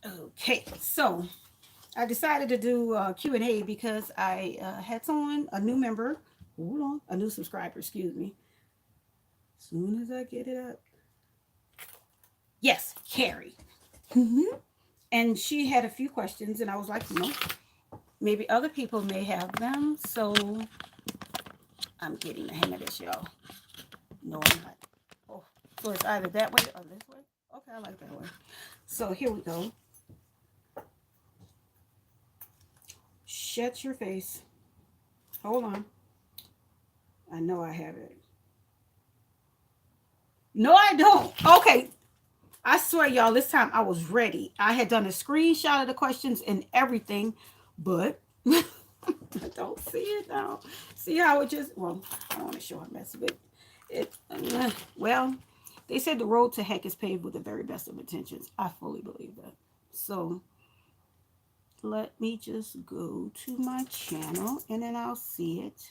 Okay, so I decided to do Q&A because I had someone, a new member, hold on, a new subscriber, excuse me. As soon as I get it up. Yes, Carrie. And she had a few questions, and I was like, maybe other people may have them. So I'm getting the hang of this, y'all. No, I'm not. Oh, so it's either that way or this way. Okay, I like that way. So here we go. Shut your face. Hold on. I know I have it. No, I don't. Okay. I swear, y'all, this time I was ready. I had done a screenshot of the questions and everything, but I don't see it now. See how it just, well, I don't want to show a mess of it. Well, they said the road to heck is paved with the very best of intentions. I fully believe that. So let me just go to my channel and then I'll see it.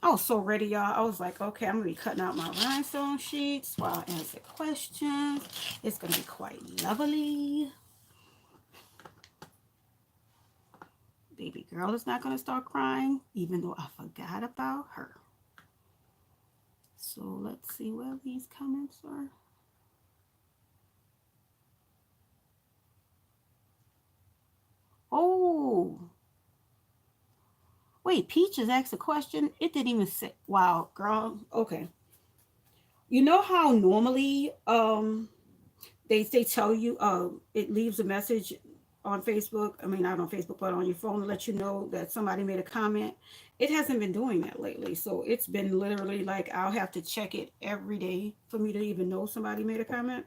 I was so ready, y'all. I was like, okay, I'm gonna be cutting out my rhinestone sheets while I answer questions. It's gonna be quite lovely. Baby girl is not gonna start crying, even though I forgot about her. So let's see where these comments are. Oh, wait, Peach has asked a question. It didn't even say. Wow, girl. Okay. You know how normally they tell you it leaves a message on Facebook. I mean, not on Facebook, but on your phone to let you know that somebody made a comment. It hasn't been doing that lately, so it's been literally like I'll have to check it every day for me to even know somebody made a comment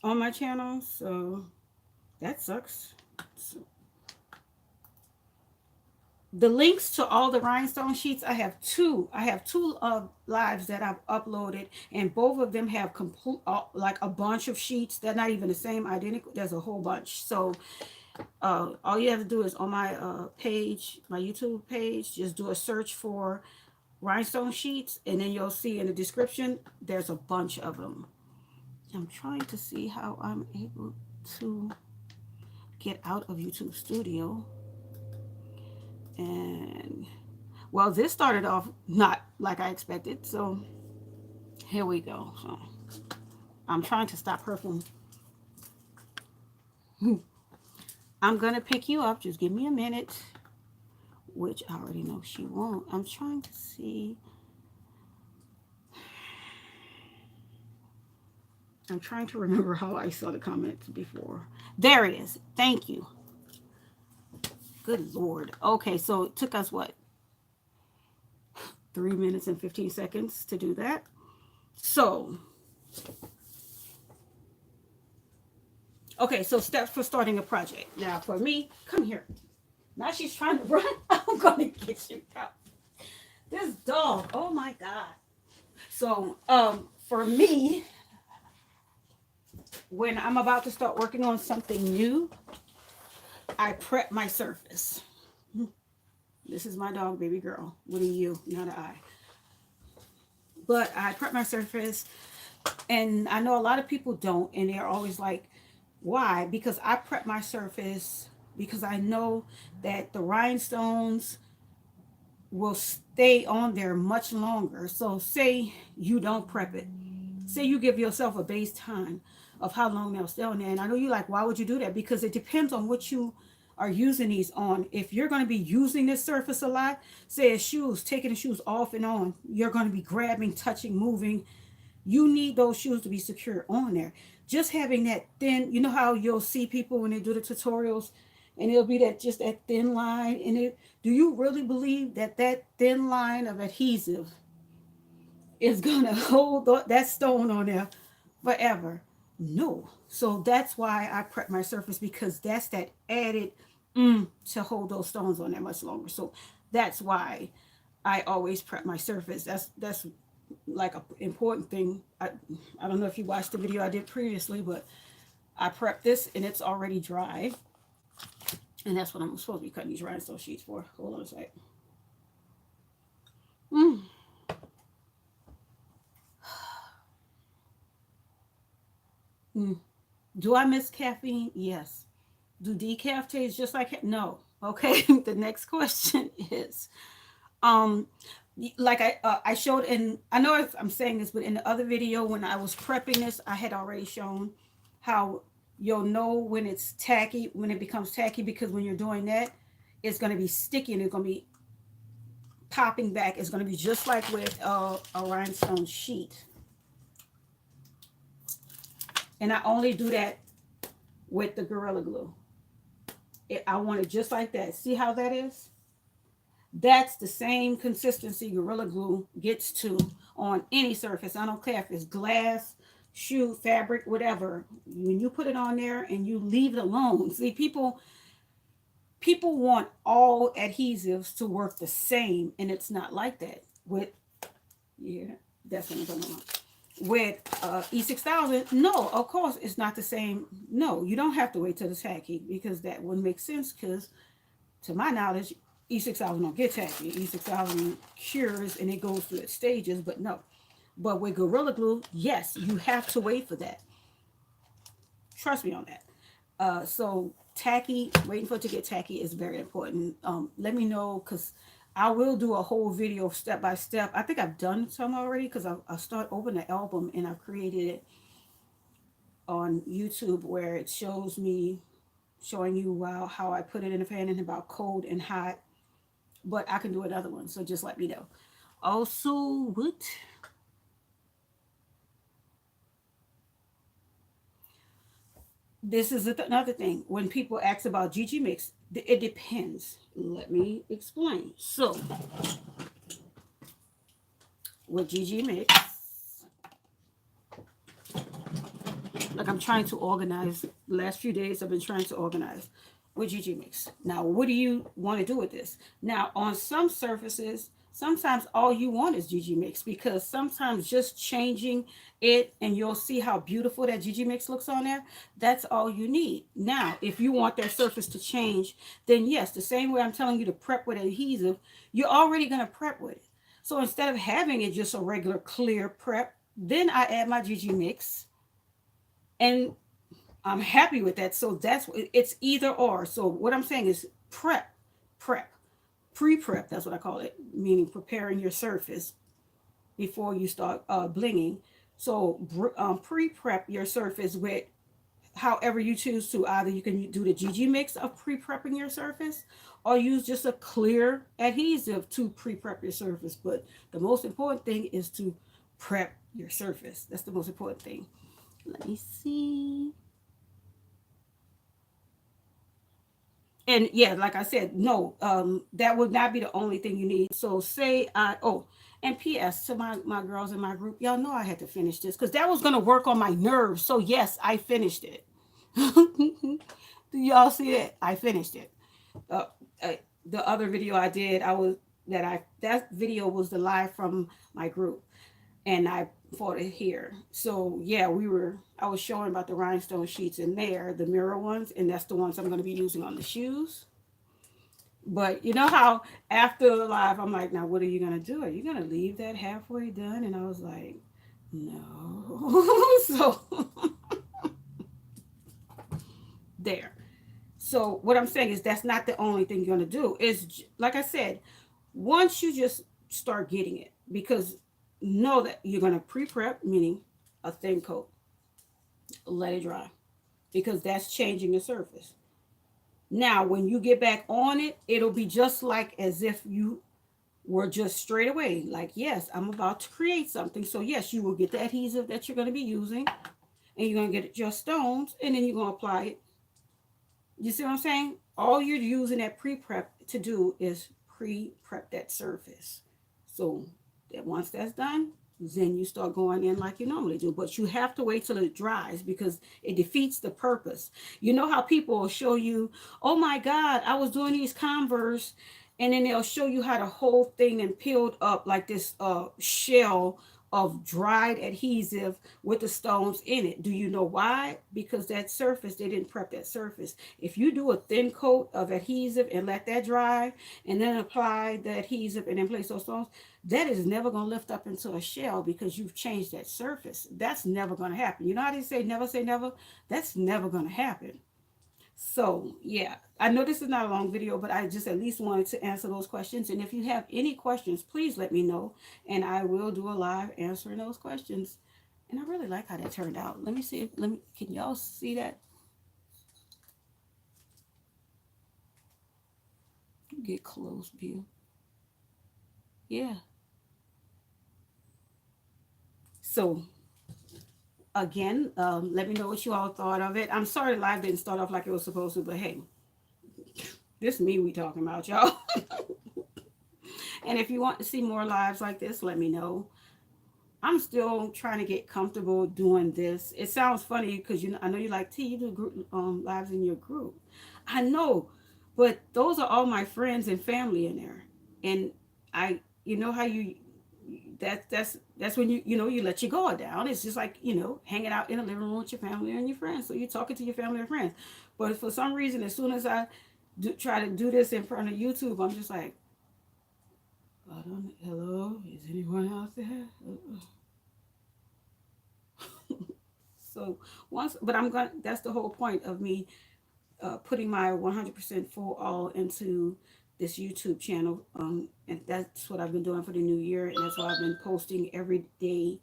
on my channel. So that sucks. So, the links to all the rhinestone sheets, I have two lives that I've uploaded, and both of them have complete like a bunch of sheets. They're not even the same identical. There's a whole bunch. So all you have to do is on my page, my YouTube page, just do a search for rhinestone sheets, and then you'll see in the description there's a bunch of them. I'm trying to see how I'm able to get out of YouTube Studio. And well, this started off not like I expected, so here we go. So I'm trying to stop her from. I'm gonna pick you up. Just give me a minute, which I already know she won't. I'm trying to see. I'm trying to remember how I saw the comments before. There it is. Thank you. Good Lord. Okay, so it took us what? 3 minutes and 15 seconds to do that. So, okay, so steps for starting a project. Now, for me, come here. Now she's trying to run. I'm gonna get you out. This dog. Oh my God. So, for me, when I'm about to start working on something new, I prep my surface. This is my dog, baby girl. What are you? Not an I. But I prep my surface, and I know a lot of people don't, and they're always like, why? Because I prep my surface because I know that the rhinestones will stay on there much longer. So, say you don't prep it, say you give yourself a base time of how long they'll stay on there. And I know you're like, why would you do that? Because it depends on what you are using these on. If you're going to be using this surface a lot, say as shoes, taking the shoes off and on, you're going to be grabbing, touching, moving. You need those shoes to be secure on there. Just having that thin, you know how you'll see people when they do the tutorials, and it'll be that just that thin line. And it, do you really believe that that thin line of adhesive is gonna hold that stone on there forever? No. So that's why I prep my surface, because that's that added to hold those stones on there much longer. So that's why I always prep my surface. That's like an important thing. I don't know if you watched the video I did previously, but I prepped this and it's already dry. And that's what I'm supposed to be cutting these rhinestone sheets for. Hold on a sec. Mm. Mm. Do I miss caffeine? Yes. Do decaf taste just like no? Okay. The next question is, um, like I showed in, I know I'm saying this, but in the other video when I was prepping this, I had already shown how you'll know when it's tacky, when it becomes tacky, because when you're doing that, it's going to be sticky and it's going to be popping back. It's going to be just like with a rhinestone sheet. And I only do that with the Gorilla Glue. I want it just like that. See how that is? That's the same consistency Gorilla Glue gets to on any surface. I don't care if it's glass, shoe, fabric, whatever. When you put it on there and you leave it alone. See, people want all adhesives to work the same, and it's not like that. With yeah, that's what I'm talking about. With E6000, no, of course it's not the same. No, you don't have to wait till it's tacky because that wouldn't make sense. Because to my knowledge, E6000 don't get tacky. E6000 cures and it goes through its stages, but no. But with Gorilla Glue, yes, you have to wait for that. Trust me on that. So tacky, waiting for it to get tacky is very important. Let me know because I will do a whole video step by step. I think I've done some already because I start over the album and I've created it on YouTube where it shows me showing you how I put it in the pan and about cold and hot. But I can do another one, so just let me know. Also, what? This is another thing. When people ask about GG Mix, it depends. Let me explain. So, with GG Mix, like I'm trying to organize. The last few days, I've been trying to organize with GG Mix. Now, what do you want to do with this? Now, on some surfaces, sometimes all you want is GG Mix because sometimes just changing it and you'll see how beautiful that GG Mix looks on there. That's all you need. Now, if you want that surface to change, then yes, the same way I'm telling you to prep with adhesive, you're already going to prep with it. So instead of having it just a regular clear prep, then I add my GG Mix and I'm happy with that. So that's it's either or. So what I'm saying is prep, pre-prep. That's what I call it, meaning preparing your surface before you start blinging. So pre-prep your surface with however you choose to. Either you can do the GG Mix of pre-prepping your surface, or use just a clear adhesive to pre-prep your surface. But the most important thing is to prep your surface. That's the most important thing. Let me see. And yeah, like I said, no, that would not be the only thing you need. So say and PS to my girls in my group, y'all know I had to finish this because that was gonna work on my nerves. So yes, I finished it. Do y'all see it? I finished it. Uh, uh, the other video I did, that video was the live from my group, and I fought it here. So yeah, I was showing about the rhinestone sheets in there, the mirror ones, and that's the ones I'm going to be using on the shoes. But you know how after the live, I'm like, now what are you going to do? Are you going to leave that halfway done? And I was like, no. So there. So what I'm saying is that's not the only thing you're going to do. Is like I said, once you just start getting it, because know that you're going to pre-prep, meaning a thin coat, let it dry, because that's changing the surface. Now, when you get back on it, it'll be just like as if you were just straight away like, yes, I'm about to create something. So yes, you will get the adhesive that you're going to be using, and you're going to get your stones, and then you're going to apply it. You see what I'm saying? All you're using that pre-prep to do is pre-prep that surface. So that once that's done, then you start going in like you normally do. But you have to wait till it dries because it defeats the purpose. You know how people will show you, oh my God, I was doing these Converse, and then they'll show you how the whole thing and peeled up like this shell of dried adhesive with the stones in it. Do you know why? Because that surface, they didn't prep that surface. If you do a thin coat of adhesive and let that dry and then apply the adhesive and then place those stones, that is never going to lift up into a shell because you've changed that surface. That's never going to happen. You know how they say never? That's never going to happen. So, yeah, I know this is not a long video, but I just at least wanted to answer those questions. And if you have any questions, please let me know, and I will do a live answering those questions. And I really like how that turned out. Let me see. Can y'all see that? Get close view. Yeah. So, again, let me know what you all thought of it. I'm sorry live didn't start off like it was supposed to, but hey, this me we talking about, y'all. And if you want to see more lives like this, let me know. I'm still trying to get comfortable doing this. It sounds funny because I know you like T, you do group lives in your group. I know, but those are all my friends and family in there, and you know how that's when you let your guard down. It's just like hanging out in the living room with your family and your friends. So you're talking to your family and friends, but for some reason, as soon as I try to do this in front of YouTube, I'm just like, I don't. Hello, is anyone out there? So but I'm going. That's the whole point of me putting my 100% full all into this YouTube channel, and that's what I've been doing for the new year, and that's why I've been posting every day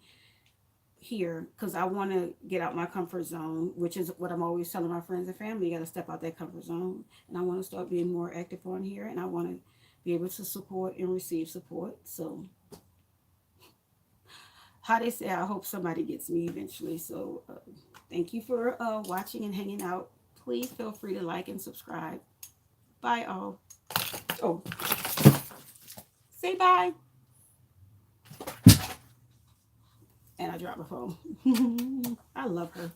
here because I want to get out my comfort zone, which is what I'm always telling my friends and family. You got to step out that comfort zone, and I want to start being more active on here, and I want to be able to support and receive support. So how they say, I hope somebody gets me eventually. So thank you for watching and hanging out. Please feel free to like and subscribe. Bye all. Oh, say bye. And I dropped my phone. I love her.